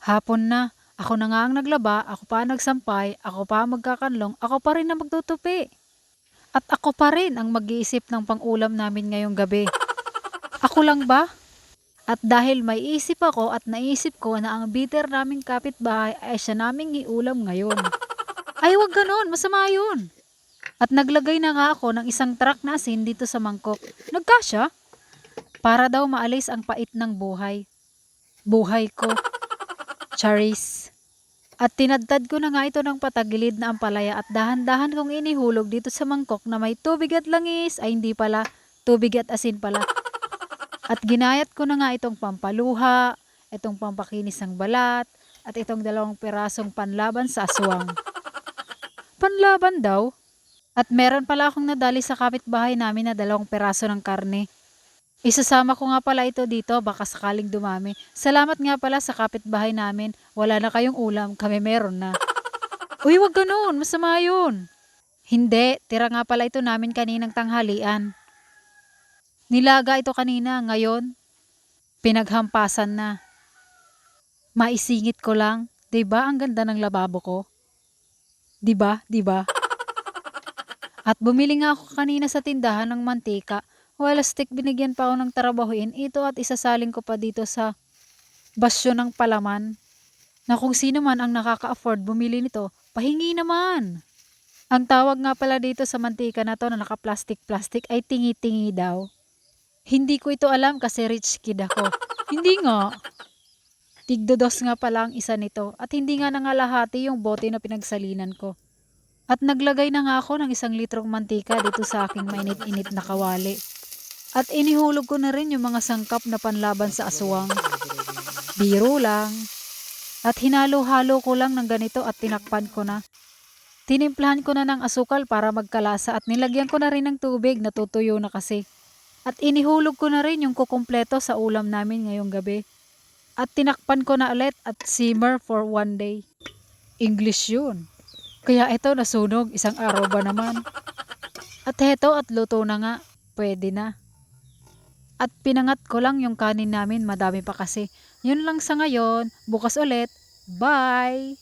Hapon na, ako na nga ang naglaba, ako pa ang nagsampay, ako pa ang magkakanlong, ako pa rin ang magtutupi. At ako pa rin ang mag-iisip ng pang-ulam namin ngayong gabi. Ako lang ba? At dahil may isip ako at naisip ko na ang bitter naming kapitbahay ay siya naming iulam ngayon. Ay, wag ganon, masama yun. At naglagay na nga ako ng isang truck na asin dito sa mangkok. Nagkasya? Para daw maalis ang pait ng buhay. Buhay ko. Charis. At tinadtad ko na nga ito ng patagilid na ampalaya at dahan-dahan kong inihulog dito sa mangkok na may tubig at langis, ay hindi pala, tubig at asin pala. At ginayat ko na nga itong pampaluha, itong pampakinis ng balat, at itong 2 pirasong panlaban sa aswang. Panlaban daw? At meron pala akong nadali sa kapitbahay namin na 2 piraso ng karne. Isasama ko nga pala ito dito, baka sakaling dumami. Salamat nga pala sa kapitbahay namin. Wala na kayong ulam, kami meron na. Uy, wag ganun, masama yun. Hindi, tira nga pala ito namin kaninang tanghalian. Nilaga ito kanina, ngayon, pinaghampasan na. Maisingit ko lang, 'di ba ang ganda ng lababo ko? 'Di ba, 'di ba? At bumili nga ako kanina sa tindahan ng mantika. Walastik binigyan pa ako ng trabahuin ito at isasalin ko pa dito sa basyo ng palaman. Na kung sino man ang nakaka-afford bumili nito, pahingi naman. Ang tawag nga pala dito sa mantika na to na naka-plastic-plastic ay tingi-tingi daw. Hindi ko ito alam kasi rich kid ako. Hindi nga. Tigdo-2 nga pala ang isa nito at hindi nga nangalahati yung bote na pinagsalinan ko. At naglagay na nga ako ng 1 litrong mantika dito sa aking mainit-init na kawali. At inihulog ko na rin yung mga sangkap na panlaban sa aswang. Biro lang. At hinalo-halo ko lang ng ganito at tinakpan ko na. Tinimplahan ko na ng asukal para magkalasa at nilagyan ko na rin ng tubig, natutuyo na kasi. At inihulog ko na rin yung kukumpleto sa ulam namin ngayong gabi. At tinakpan ko na ulit at simmer for 1 day. English yun. Kaya ito nasunog, 1 araw ba naman. At heto at luto na nga, pwede na. At pinangat ko lang yung kanin namin, madami pa kasi. Yun lang sa ngayon, bukas ulit. Bye!